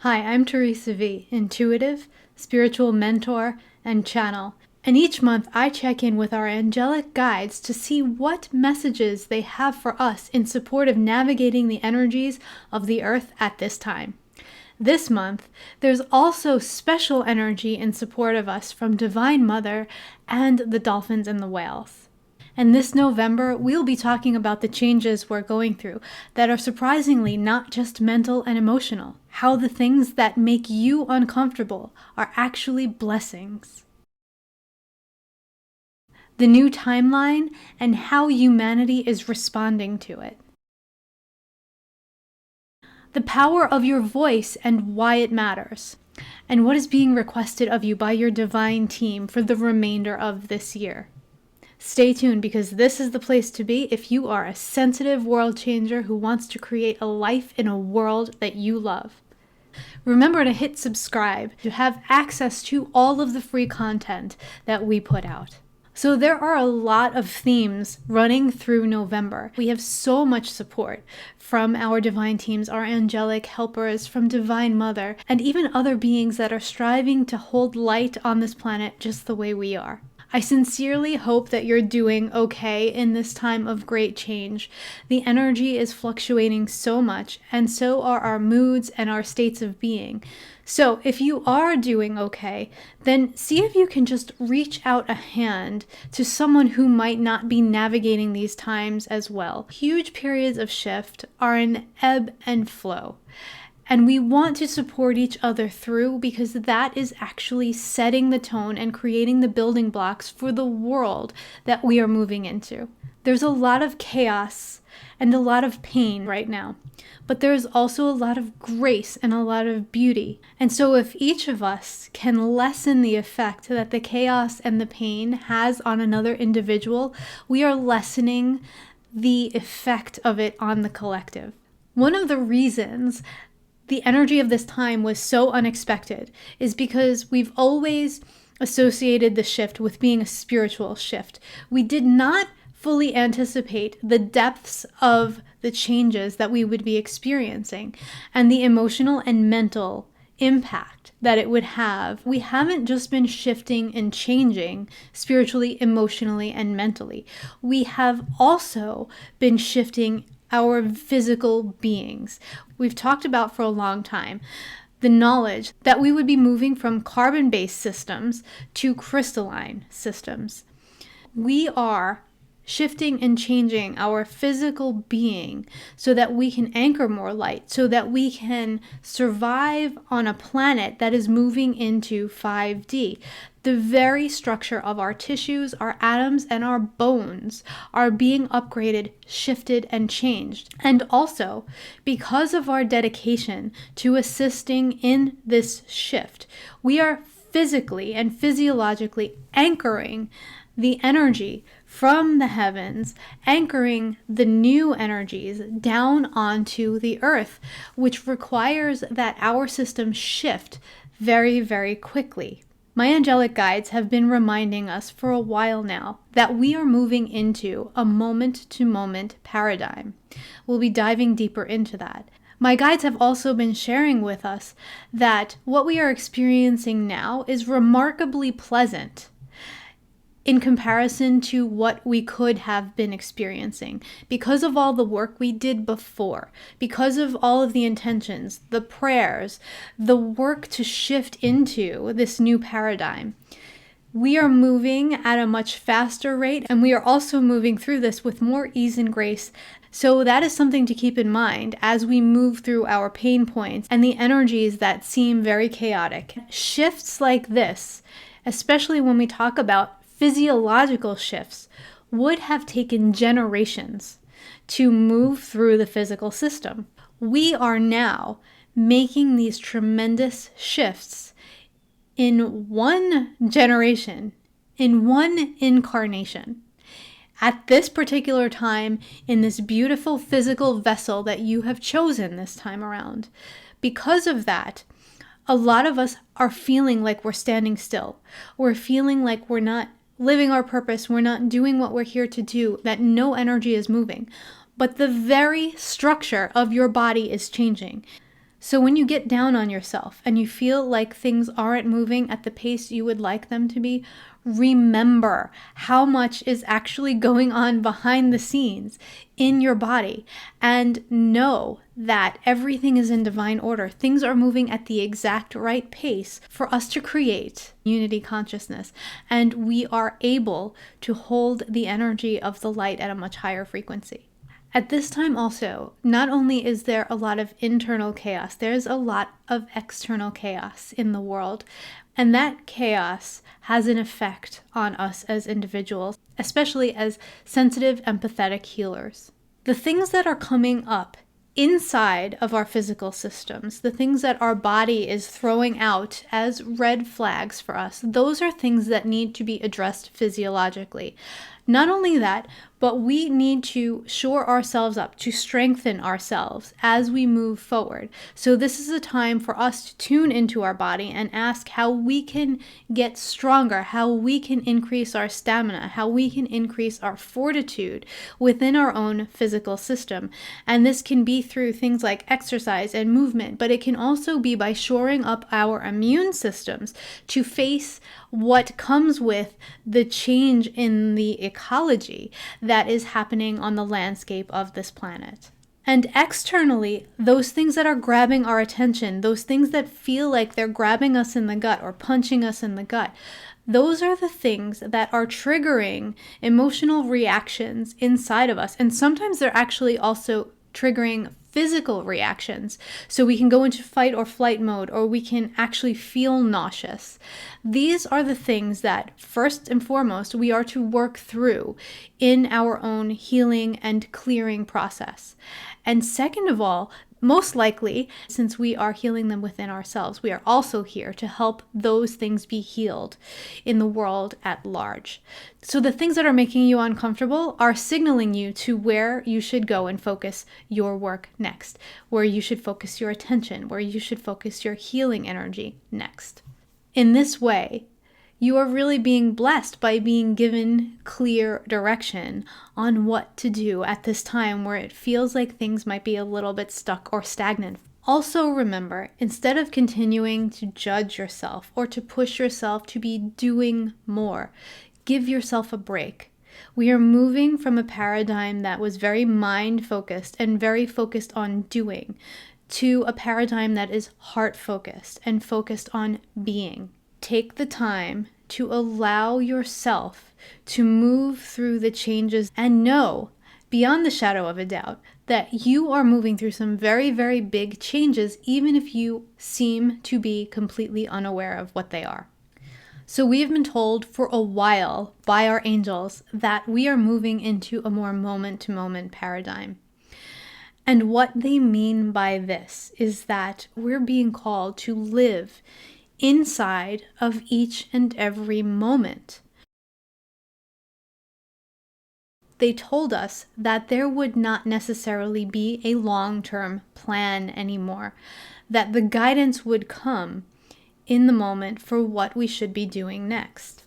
Hi, I'm Theresa V, intuitive, spiritual mentor, and channel. And each month I check in with our angelic guides to see what messages they have for us in support of navigating the energies of the earth at this time. This month, there's also special energy in support of us from Divine Mother and the dolphins and the whales. And this November, we'll be talking about the changes we're going through that are surprisingly not just mental and emotional, how the things that make you uncomfortable are actually blessings. The new timeline and how humanity is responding to it. The power of your voice and why it matters, and what is being requested of you by your divine team for the remainder of this year. Stay tuned, because this is the place to be if you are a sensitive world changer who wants to create a life in a world that you love. Remember to hit subscribe to have access to all of the free content that we put out. So there are a lot of themes running through November. We have so much support from our divine teams, our angelic helpers, from Divine Mother, and even other beings that are striving to hold light on this planet just the way we are. I sincerely hope that you're doing okay in this time of great change. The energy is fluctuating so much, and so are our moods and our states of being. So if you are doing okay, then see if you can just reach out a hand to someone who might not be navigating these times as well. Huge periods of shift are an ebb and flow. And we want to support each other through, because that is actually setting the tone and creating the building blocks for the world that we are moving into. There's a lot of chaos and a lot of pain right now, but there's also a lot of grace and a lot of beauty. And so if each of us can lessen the effect that the chaos and the pain has on another individual, we are lessening the effect of it on the collective. One of the reasons the energy of this time was so unexpected is because we've always associated the shift with being a spiritual shift. We did not fully anticipate the depths of the changes that we would be experiencing and the emotional and mental impact that it would have. We haven't just been shifting and changing spiritually, emotionally, and mentally. We have also been shifting our physical beings. We've talked about for a long time the knowledge that we would be moving from carbon-based systems to crystalline systems. We are shifting and changing our physical being so that we can anchor more light, so that we can survive on a planet that is moving into 5D. The very structure of our tissues, our atoms, and our bones are being upgraded, shifted, and changed. And also, because of our dedication to assisting in this shift, we are physically and physiologically anchoring the energy from the heavens, anchoring the new energies down onto the earth, which requires that our system shift very, very quickly. My angelic guides have been reminding us for a while now that we are moving into a moment-to-moment paradigm. We'll be diving deeper into that. My guides have also been sharing with us that what we are experiencing now is remarkably pleasant in comparison to what we could have been experiencing, because of all the work we did before, because of all of the intentions, the prayers, the work to shift into this new paradigm. We are moving at a much faster rate, and we are also moving through this with more ease and grace. So that is something to keep in mind as we move through our pain points and the energies that seem very chaotic. Shifts like this, especially when we talk about physiological shifts, would have taken generations to move through the physical system. We are now making these tremendous shifts in one generation, in one incarnation, at this particular time, in this beautiful physical vessel that you have chosen this time around. Because of that, a lot of us are feeling like we're standing still. We're feeling like we're not living our purpose, we're not doing what we're here to do, that no energy is moving. But the very structure of your body is changing. So when you get down on yourself and you feel like things aren't moving at the pace you would like them to be, remember how much is actually going on behind the scenes in your body, and know that everything is in divine order. Things are moving at the exact right pace for us to create unity consciousness, and we are able to hold the energy of the light at a much higher frequency. At this time also, not only is there a lot of internal chaos, there's a lot of external chaos in the world. And that chaos has an effect on us as individuals, especially as sensitive, empathetic healers. The things that are coming up inside of our physical systems, the things that our body is throwing out as red flags for us, those are things that need to be addressed physiologically. Not only that, but we need to shore ourselves up, to strengthen ourselves as we move forward. So this is a time for us to tune into our body and ask how we can get stronger, how we can increase our stamina, how we can increase our fortitude within our own physical system. And this can be through things like exercise and movement, but it can also be by shoring up our immune systems to face what comes with the change in the ecology that is happening on the landscape of this planet. And externally, those things that are grabbing our attention, those things that feel like they're grabbing us in the gut or punching us in the gut, those are the things that are triggering emotional reactions inside of us. And sometimes they're actually also triggering physical reactions. So we can go into fight or flight mode, or we can actually feel nauseous. These are the things that, first and foremost, we are to work through in our own healing and clearing process. And second of all, most likely, since we are healing them within ourselves, we are also here to help those things be healed in the world at large. So the things that are making you uncomfortable are signaling you to where you should go and focus your work next, where you should focus your attention, where you should focus your healing energy next. In this way, you are really being blessed by being given clear direction on what to do at this time where it feels like things might be a little bit stuck or stagnant. Also remember, instead of continuing to judge yourself or to push yourself to be doing more, give yourself a break. We are moving from a paradigm that was very mind-focused and very focused on doing to a paradigm that is heart-focused and focused on being. Take the time to allow yourself to move through the changes and know, beyond the shadow of a doubt, that you are moving through some very, very big changes, even if you seem to be completely unaware of what they are. So we have been told for a while by our angels that we are moving into a more moment-to-moment paradigm. And what they mean by this is that we're being called to live inside of each and every moment. They told us that there would not necessarily be a long-term plan anymore, that the guidance would come in the moment for what we should be doing next.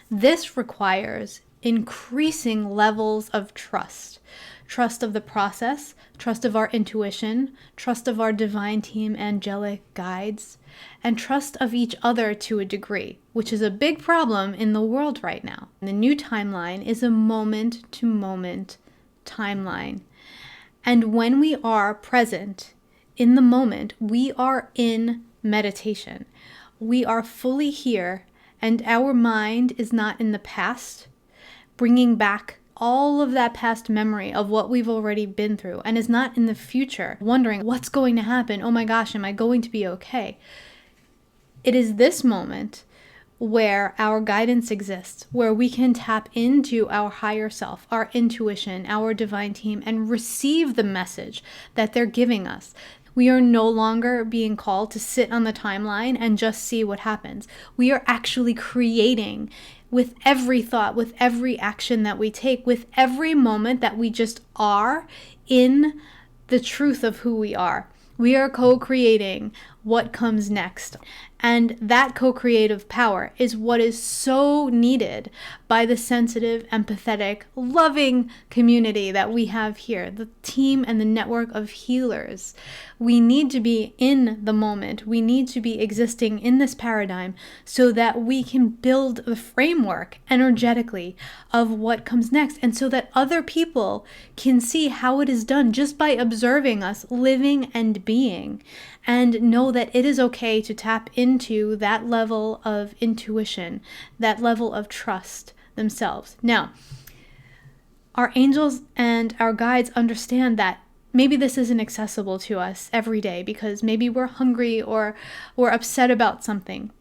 This requires increasing levels of trust. Trust of the process, trust of our intuition, trust of our divine team, angelic guides, and trust of each other to a degree, which is a big problem in the world right now. The new timeline is a moment-to-moment timeline. And when we are present in the moment, we are in meditation. We are fully here, and our mind is not in the past, bringing back all of that past memory of what we've already been through, and is not in the future, wondering what's going to happen. Oh my gosh, am I going to be okay? It is this moment where our guidance exists, where we can tap into our higher self, our intuition, our divine team, and receive the message that they're giving us. We are no longer being called to sit on the timeline and just see what happens. We are actually creating with every thought, with every action that we take, with every moment that we just are in the truth of who we are. We are co-creating what comes next. And that co-creative power is what is so needed by the sensitive, empathetic, loving community that we have here, the team and the network of healers. We need to be in the moment. We need to be existing in this paradigm so that we can build the framework energetically of what comes next, and so that other people can see how it is done just by observing us living and being, and know that it is okay to tap into that level of intuition, that level of trust themselves. Now, our angels and our guides understand that maybe this isn't accessible to us every day because maybe we're hungry or we're upset about something.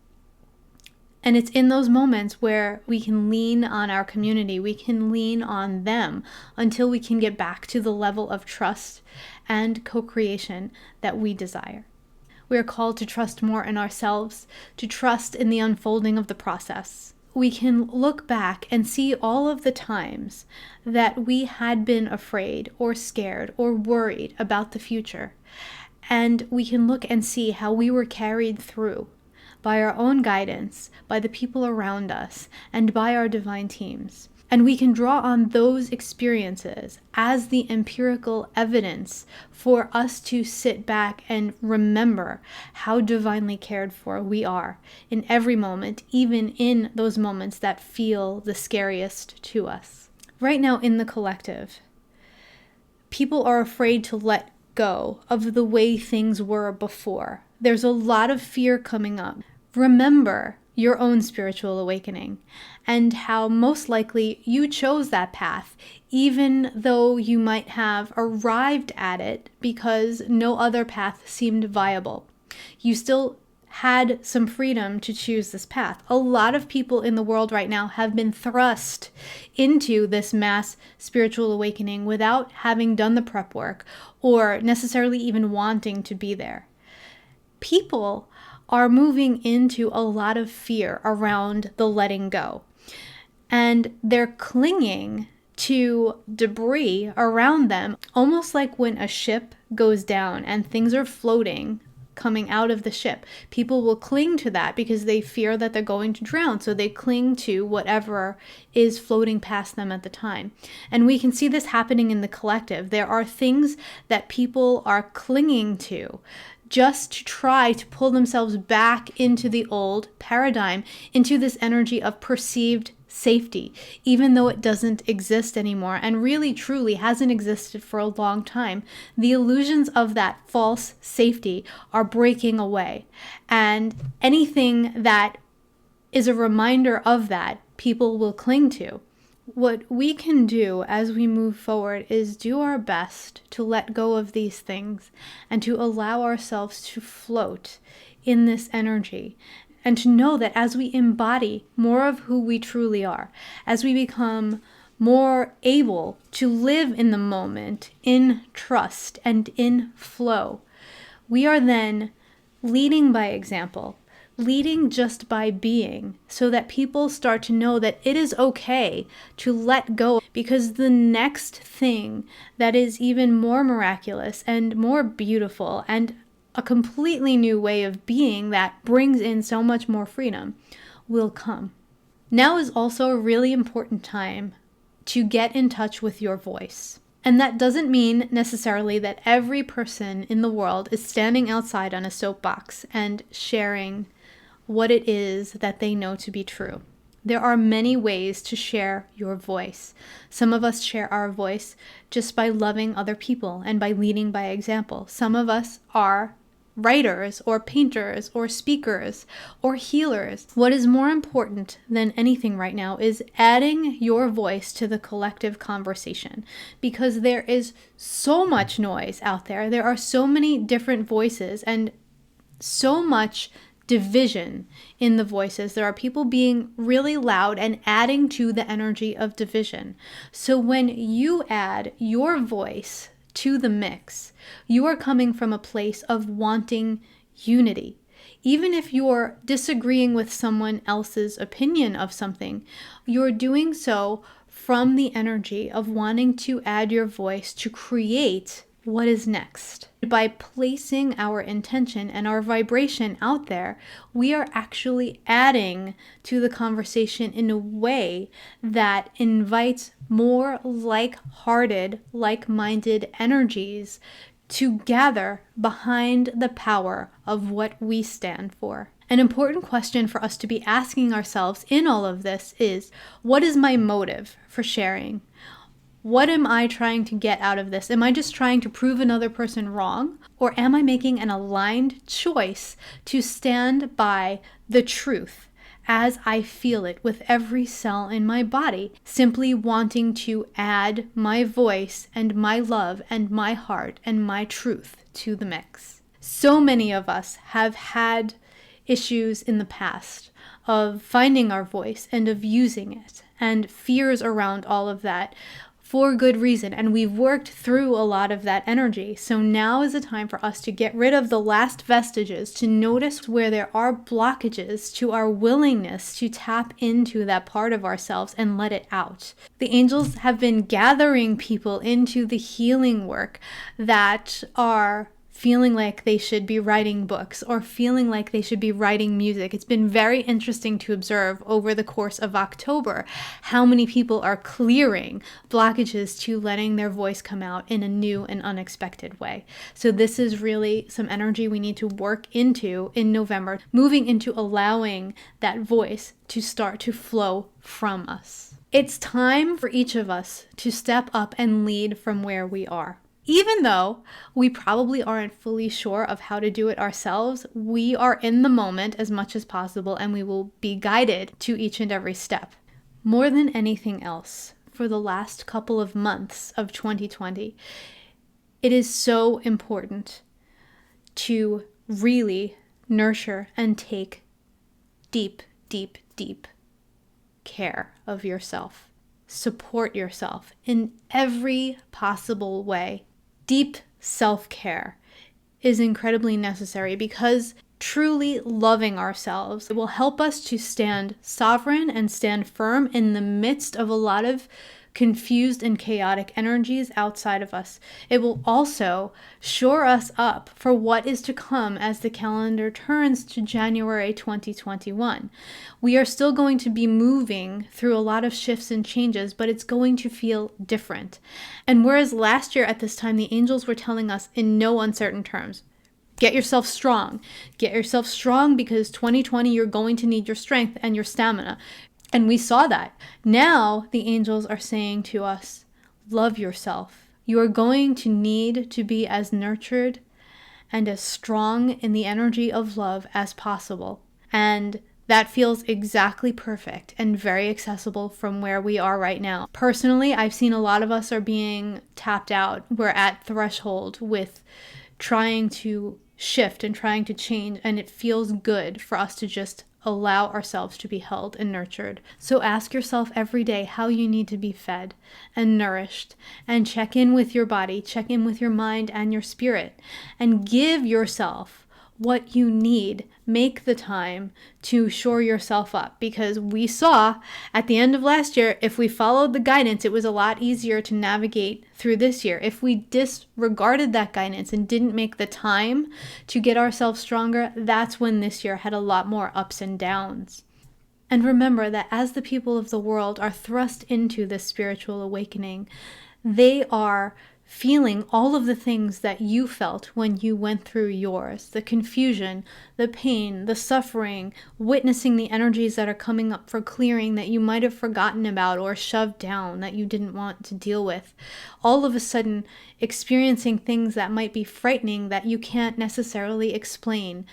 And it's in those moments where we can lean on our community, we can lean on them until we can get back to the level of trust and co-creation that we desire. We are called to trust more in ourselves, to trust in the unfolding of the process. We can look back and see all of the times that we had been afraid or scared or worried about the future. And we can look and see how we were carried through by our own guidance, by the people around us, and by our divine teams. And we can draw on those experiences as the empirical evidence for us to sit back and remember how divinely cared for we are in every moment, even in those moments that feel the scariest to us. Right now in the collective, people are afraid to let go of the way things were before. There's a lot of fear coming up. Remember your own spiritual awakening and how most likely you chose that path, even though you might have arrived at it because no other path seemed viable. You still had some freedom to choose this path. A lot of people in the world right now have been thrust into this mass spiritual awakening without having done the prep work or necessarily even wanting to be there. People are moving into a lot of fear around the letting go. And they're clinging to debris around them, almost like when a ship goes down and things are floating coming out of the ship. People will cling to that because they fear that they're going to drown. So they cling to whatever is floating past them at the time. And we can see this happening in the collective. There are things that people are clinging to just to try to pull themselves back into the old paradigm, into this energy of perceived safety, even though it doesn't exist anymore and really truly hasn't existed for a long time. The illusions of that false safety are breaking away. And anything that is a reminder of that, people will cling to. What we can do as we move forward is do our best to let go of these things and to allow ourselves to float in this energy, and to know that as we embody more of who we truly are, as we become more able to live in the moment in trust and in flow, we are then leading by example, leading just by being, so that people start to know that it is okay to let go, because the next thing that is even more miraculous and more beautiful and a completely new way of being that brings in so much more freedom will come. Now is also a really important time to get in touch with your voice. And that doesn't mean necessarily that every person in the world is standing outside on a soapbox and sharing what it is that they know to be true. There are many ways to share your voice. Some of us share our voice just by loving other people and by leading by example. Some of us are writers or painters or speakers or healers. What is more important than anything right now is adding your voice to the collective conversation, because there is so much noise out there. There are so many different voices and so much division in the voices. There are people being really loud and adding to the energy of division. So when you add your voice to the mix, you are coming from a place of wanting unity. Even if you're disagreeing with someone else's opinion of something, you're doing so from the energy of wanting to add your voice to create what is next. By placing our intention and our vibration out there, we are actually adding to the conversation in a way that invites more like-hearted, like-minded energies to gather behind the power of what we stand for. An important question for us to be asking ourselves in all of this is, what is my motive for sharing? What am I trying to get out of this? Am I just trying to prove another person wrong? Or am I making an aligned choice to stand by the truth as I feel it with every cell in my body, simply wanting to add my voice and my love and my heart and my truth to the mix? So many of us have had issues in the past of finding our voice and of using it, and fears around all of that, for good reason, and we've worked through a lot of that energy. So now is the time for us to get rid of the last vestiges, to notice where there are blockages to our willingness to tap into that part of ourselves and let it out. The angels have been gathering people into the healing work that are feeling like they should be writing books or feeling like they should be writing music. It's been very interesting to observe over the course of October how many people are clearing blockages to letting their voice come out in a new and unexpected way. So this is really some energy we need to work into in November, moving into allowing that voice to start to flow from us. It's time for each of us to step up and lead from where we are. Even though we probably aren't fully sure of how to do it ourselves, we are in the moment as much as possible, and we will be guided to each and every step. More than anything else, for the last couple of months of 2020, it is so important to really nurture and take deep, deep, deep care of yourself. Support yourself in every possible way. Deep self-care is incredibly necessary because truly loving ourselves will help us to stand sovereign and stand firm in the midst of a lot of confused and chaotic energies outside of us. It will also shore us up for what is to come as the calendar turns to January 2021. We are still going to be moving through a lot of shifts and changes, but it's going to feel different. And whereas last year at this time, the angels were telling us in no uncertain terms, get yourself strong. Get yourself strong because 2020, you're going to need your strength and your stamina. And we saw that. Now the angels are saying to us, love yourself. You are going to need to be as nurtured and as strong in the energy of love as possible. And that feels exactly perfect and very accessible from where we are right now. Personally, I've seen a lot of us are being tapped out. We're at threshold with trying to shift and trying to change, and it feels good for us to just allow ourselves to be held and nurtured. So ask yourself every day how you need to be fed and nourished, and check in with your body, check in with your mind and your spirit, and give yourself what you need. Make the time to shore yourself up, because we saw at the end of last year, if we followed the guidance, it was a lot easier to navigate through this year. If we disregarded that guidance and didn't make the time to get ourselves stronger, that's when this year had a lot more ups and downs. And remember that as the people of the world are thrust into this spiritual awakening, they are feeling all of the things that you felt when you went through yours. The confusion, the pain, the suffering, witnessing the energies that are coming up for clearing that you might have forgotten about or shoved down that you didn't want to deal with. All of a sudden, experiencing things that might be frightening that you can't necessarily explain.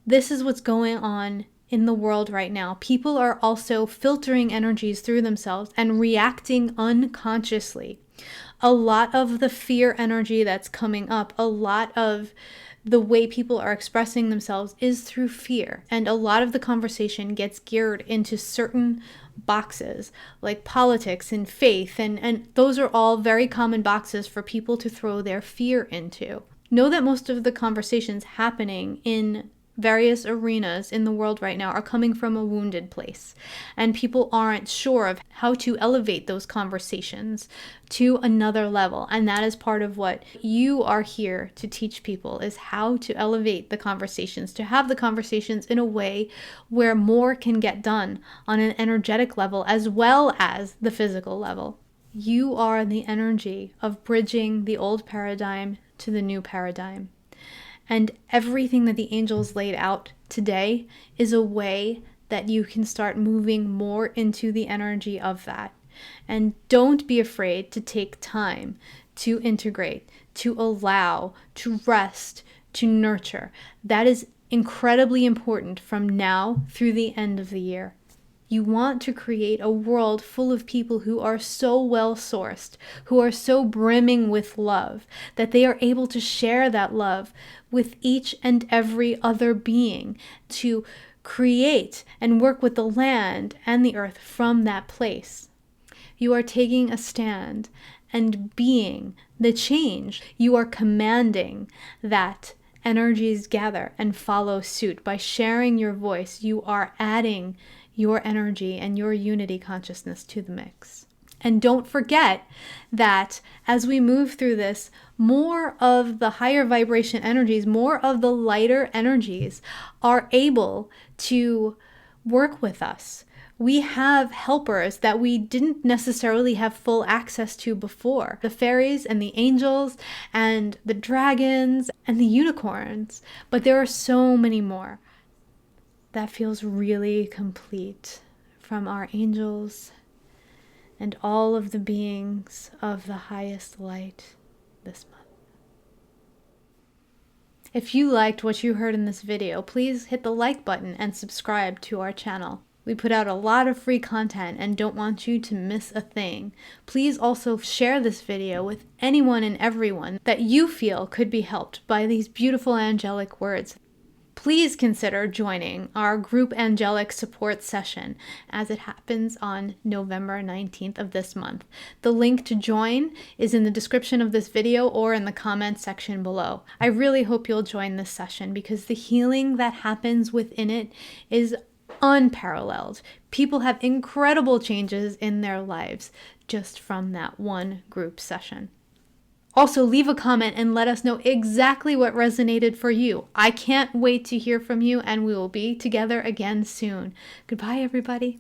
This is what's going on in the world right now. People are also filtering energies through themselves and reacting unconsciously. A lot of the fear energy that's coming up, a lot of the way people are expressing themselves is through fear. And a lot of the conversation gets geared into certain boxes like politics and faith. And those are all very common boxes for people to throw their fear into. Know that most of the conversations happening in various arenas in the world right now are coming from a wounded place, and people aren't sure of how to elevate those conversations to another level. And that is part of what you are here to teach people, is how to elevate the conversations, to have the conversations in a way where more can get done on an energetic level as well as the physical level. You are the energy of bridging the old paradigm to the new paradigm. And everything that the angels laid out today is a way that you can start moving more into the energy of that. And don't be afraid to take time to integrate, to allow, to rest, to nurture. That is incredibly important from now through the end of the year. You want to create a world full of people who are so well sourced, who are so brimming with love, that they are able to share that love with each and every other being, to create and work with the land and the earth from that place. You are taking a stand and being the change. You are commanding that energies gather and follow suit. By sharing your voice, you are adding your energy and your unity consciousness to the mix. And don't forget that as we move through this, more of the higher vibration energies, more of the lighter energies are able to work with us. We have helpers that we didn't necessarily have full access to before. The fairies and the angels and the dragons and the unicorns. But there are so many more. That feels really complete, from our angels and all of the beings of the highest light this month. If you liked what you heard in this video, please hit the like button and subscribe to our channel. We put out a lot of free content and don't want you to miss a thing. Please also share this video with anyone and everyone that you feel could be helped by these beautiful angelic words. Please consider joining our group angelic support session as it happens on November 19th of this month. The link to join is in the description of this video or in the comments section below. I really hope you'll join this session because the healing that happens within it is unparalleled. People have incredible changes in their lives just from that one group session. Also, leave a comment and let us know exactly what resonated for you. I can't wait to hear from you, and we will be together again soon. Goodbye, everybody.